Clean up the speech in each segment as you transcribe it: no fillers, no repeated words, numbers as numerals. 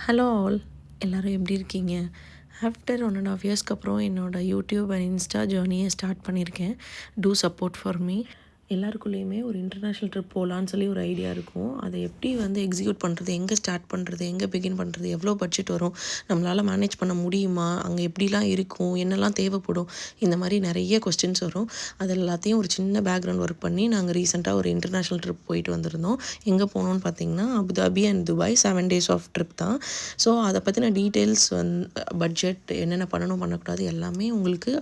Hello all, எல்லோரும் எப்படி இருக்கீங்க? ஆஃப்டர் 1.5 இயர்ஸ்க்கு அப்புறம் என்னோடய யூடியூப் அண்ட் இன்ஸ்டா ஜேர்னியை ஸ்டார்ட் பண்ணியிருக்கேன். To support for me. எல்லாருக்குள்ளேயுமே ஒரு இன்டர்நேஷ்னல் ட்ரிப் போகலான்னு சொல்லி ஒரு ஐடியா இருக்கும். அதை எப்படி எக்ஸிக்யூட் பண்ணுறது, எங்கே ஸ்டார்ட் பண்ணுறது, எங்கே பிகின் பண்ணுறது, எவ்வளோ பட்ஜெட் வரும், நம்மளால் மேனேஜ் பண்ண முடியுமா, அங்கே எப்படிலாம் இருக்கும், என்னெல்லாம் தேவைப்படும், இந்த மாதிரி நிறைய கொஸ்டின்ஸ் வரும். அது எல்லாத்தையும் ஒரு சின்ன பேக்ரவுண்ட் ஒர்க் பண்ணி நாங்கள் ரீசெண்டாக ஒரு இன்டர்நேஷ்னல் ட்ரிப் போயிட்டு வந்திருந்தோம். எங்கே போனோன்னு பார்த்தீங்கன்னா Abu Dhabi and Dubai 7 days of trip தான். ஸோ அதை பற்றின டீட்டெயில்ஸ் பட்ஜெட் என்னென்ன பண்ணணும் பண்ணக்கூடாது எல்லாமே உங்களுக்கு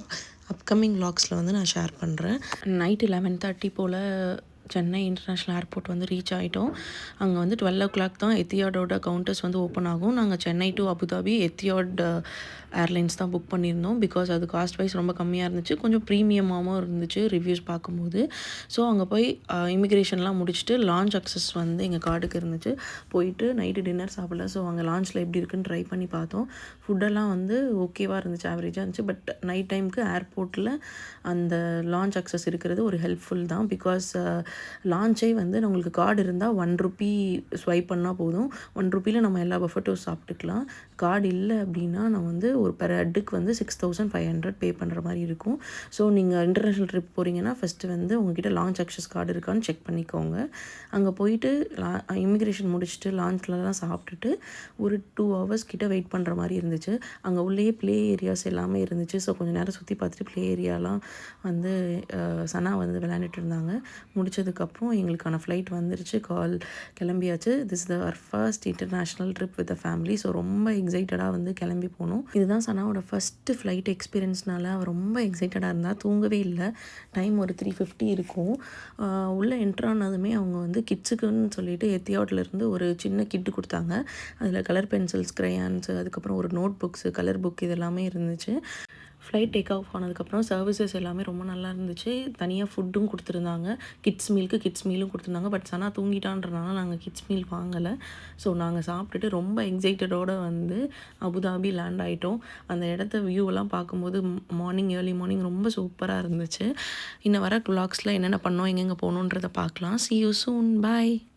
அப்கமிங் விளாக்ஸில் நான் ஷேர் பண்ணுறேன். நைட்டு 11:30 போல் சென்னை இன்டர்நேஷ்னல் ஏர்போர்ட் ரீச் ஆகிட்டோம். அங்கே 12 o'clock தான் எத்தியாடோட கவுண்டர்ஸ் ஓப்பன் ஆகும். நாங்கள் Chennai to Abu Dhabi Etihad airlines தான் புக் பண்ணியிருந்தோம். பிகாஸ் அது காஸ்ட் வைஸ் ரொம்ப கம்மியாக இருந்துச்சு, கொஞ்சம் ப்ரீமியமாகவும் இருந்துச்சு ரிவ்யூஸ் பார்க்கும்போது. ஸோ அங்கே போய் இமிக்ரேஷன்லாம் முடிச்சுட்டு லான்ச் அக்சஸ் எங்கள் கார்டுக்கு இருந்துச்சு. போயிட்டு நைட்டு டின்னர் சாப்பிடல. ஸோ அங்கே லான்ச்சில் எப்படி இருக்குன்னு ட்ரை பண்ணி பார்த்தோம். ஃபுட்டெல்லாம் ஓகேவாக இருந்துச்சு, ஆவரேஜாக இருந்துச்சு. பட் நைட் டைமுக்கு ஏர்போர்ட்டில் அந்த லான்ச் அக்சஸ் இருக்கிறது ஒரு ஹெல்ப்ஃபுல் தான். பிகாஸ் லான்ச்சே நம்மளுக்கு கார்டு இருந்தால் ₹1 ஸ்வைப் பண்ணால் போதும். ₹1 நம்ம எல்லா பஃபட்டும் சாப்பிட்டுக்கலாம். கார்டு இல்லை அப்படின்னா நம்ம ஒரு பெர் ஹெட்டுக்கு 6500 பே பண்ணுற மாதிரி இருக்கும். ஸோ நீங்கள் இன்டர்நேஷ்னல் ட்ரிப் போகிறீங்கன்னா ஃபஸ்ட்டு உங்ககிட்ட லான்ச் அக்சஸ் கார்டு இருக்கான்னு செக் பண்ணிக்கோங்க. அங்கே போயிட்டு இமிக்ரேஷன் முடிச்சுட்டு லான்ச்லலாம் சாப்பிட்டுட்டு ஒரு 2 hours கிட்ட வெயிட் பண்ணுற மாதிரி இருந்துச்சு. அங்கே உள்ளேயே ப்ளே ஏரியாஸ் எல்லாமே இருந்துச்சு. ஸோ கொஞ்சம் நேரம் சுற்றி பார்த்துட்டு ப்ளே ஏரியாலாம் சனா விளையாண்டுட்டு இருந்தாங்க. முடிச்சதுக்கப்புறம் எங்களுக்கான ஃப்ளைட் வந்துருச்சு, கிளம்பியாச்சு. This the our first international trip with family. So ரொம்ப எக்ஸைட்டடாக கிளம்பி போனோம். இதுதான் சனாவோட ஃபஸ்ட்டு ஃப்ளைட் எக்ஸ்பீரியன்ஸ்னால அவள் ரொம்ப எக்ஸைட்டடாக இருந்தால். தூங்கவே இல்லை. டைம் ஒரு 3:50 இருக்கும். உள்ளே என்ட்ரானதுமே அவங்க கிட்ஸுக்குன்னு சொல்லிட்டு எத்தியாட்லேருந்து ஒரு சின்ன கிட்டு கொடுத்தாங்க. அதில் கலர் பென்சில்ஸ், கிரையான்ஸு, அதுக்கப்புறம் ஒரு நோட் புக்ஸு, கலர் புக் இதெல்லாமே இருந்துச்சு. ஃப்ளைட் டேக் ஆஃப் ஆனதுக்கப்புறம் சர்வீசஸ் எல்லாமே ரொம்ப நல்லா இருந்துச்சு. தனியாக ஃபுட்டும் கொடுத்துருந்தாங்க. கிட்ஸ் மீலும் கொடுத்துருந்தாங்க. பட் சனா தூங்கிட்டான்றனால நாங்கள் கிட்ஸ் மீல் வாங்கலை. ஸோ நாங்கள் சாப்பிட்டுட்டு ரொம்ப எக்ஸைட்டடோடு அபுதாபி லேண்ட் ஆகிட்டோம். அந்த இடத்த வியூவெல்லாம் பார்க்கும்போது ஏர்லி மார்னிங் ரொம்ப சூப்பராக இருந்துச்சு. இன்னும் வர விளாக்ஸில் என்னென்ன பண்ணோம், எங்கெங்கே போகணுன்றதை பார்க்கலாம். See you soon. Bye.